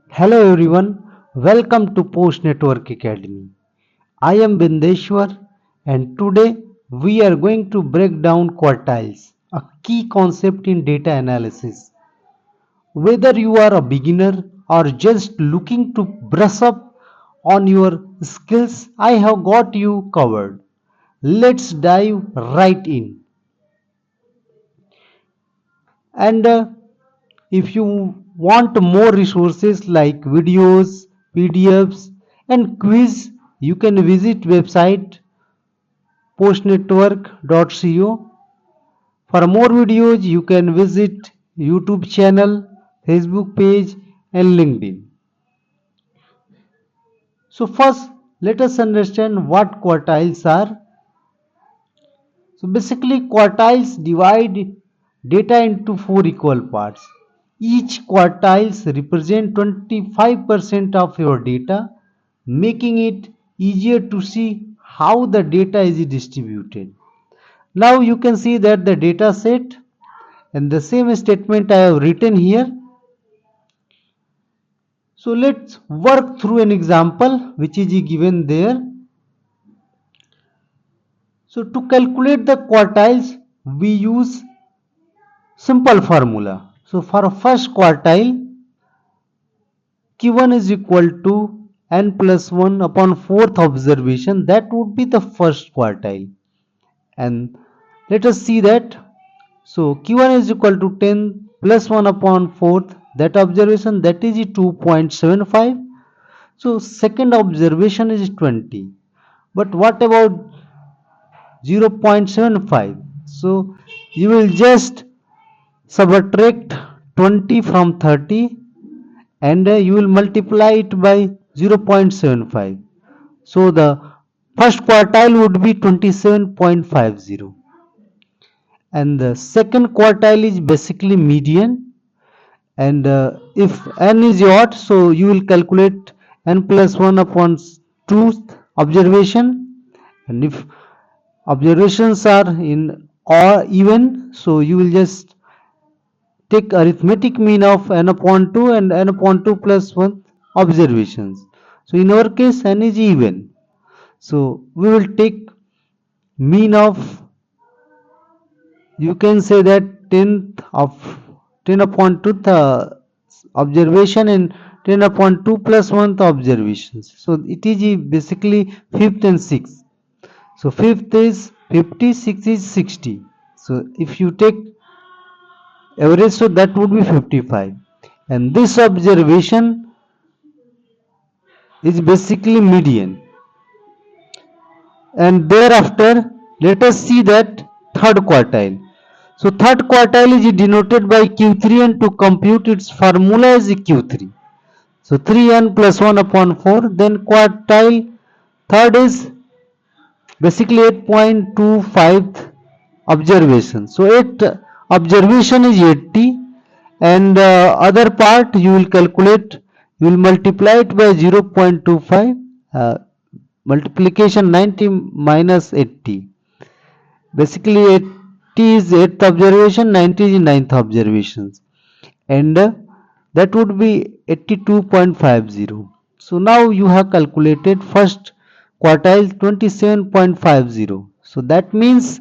Hello everyone, welcome to Postnetwork Academy. I am Bindeshwar and today we are going to break down quartiles, a key concept in data analysis. Whether you are a beginner or just looking to brush up on your skills, I have got you covered. Let's dive right in. And if you want more resources like videos, PDFs and quiz, you can visit website postnetwork.co. For more videos, you can visit YouTube channel, Facebook page and LinkedIn. So first, let us understand what quartiles are. So basically quartiles divide data into four equal parts. Each quartiles represent 25% of your data, making it easier to see how the data is distributed. Now you can see that the data set and the same statement I have written here. So let's work through an example which is given there. So to calculate the quartiles, we use simple formula. So for first quartile, Q1 is equal to n plus 1 upon fourth observation. That would be the first quartile. And let us see that. So Q1 is equal to 10 plus 1 upon fourth. That observation, that is 2.75. So second observation is 20. But what about 0.75? So you will just subtract 20 from 30 and you will multiply it by 0.75. So the first quartile would be 27.50 and the second quartile is basically median. And if n is odd, so you will calculate n plus 1 upon 2th observation, and if observations are in or even, so you will just take arithmetic mean of n upon 2 and n upon 2 plus 1 observations. So in our case n is even. So we will take mean of, you can say that 10th of 10 upon 2 observation and 10 upon 2 plus 1th observations. So it is basically 5th and 6th. So 5th is 50, 6th is 60. So if you take average, so that would be 55. And this observation is basically median. And thereafter, let us see that third quartile. So third quartile is denoted by Q3 and to compute its formula is Q3. So 3n plus 1 upon 4. Then quartile third is basically 8.25 observation. So 8 observation is 80 and other part you will calculate, you will multiply it by 0.25, multiplication 90 minus 80. Basically 80 is 8th observation, 90 is 9th observations, and that would be 82.50. So now you have calculated first quartile 27.50. So that means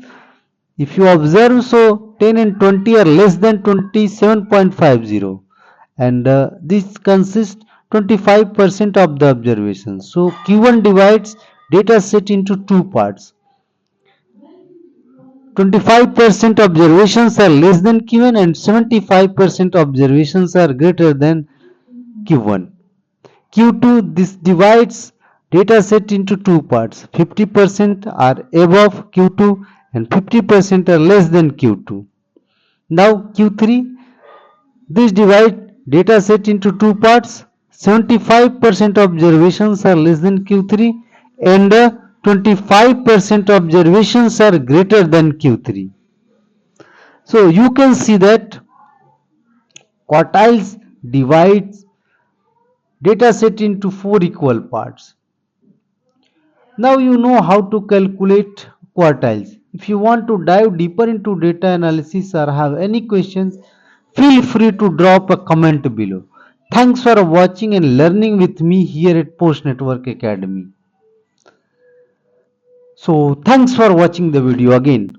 if you observe, so 10 and 20 are less than 27.50, and this consists 25% of the observations. So Q1 divides data set into two parts. 25% observations are less than Q1 and 75% observations are greater than Q1. Q2, this divides data set into two parts. 50% are above Q2 and 50% are less than Q2. Now Q3, this divide data set into two parts. 75% observations are less than Q3 and 25% observations are greater than Q3. So you can see that quartiles divides data set into four equal parts. Now you know how to calculate quartiles. If you want to dive deeper into data analysis or have any questions, feel free to drop a comment below. Thanks for watching and learning with me here at Postnetwork Academy. So thanks for watching the video again.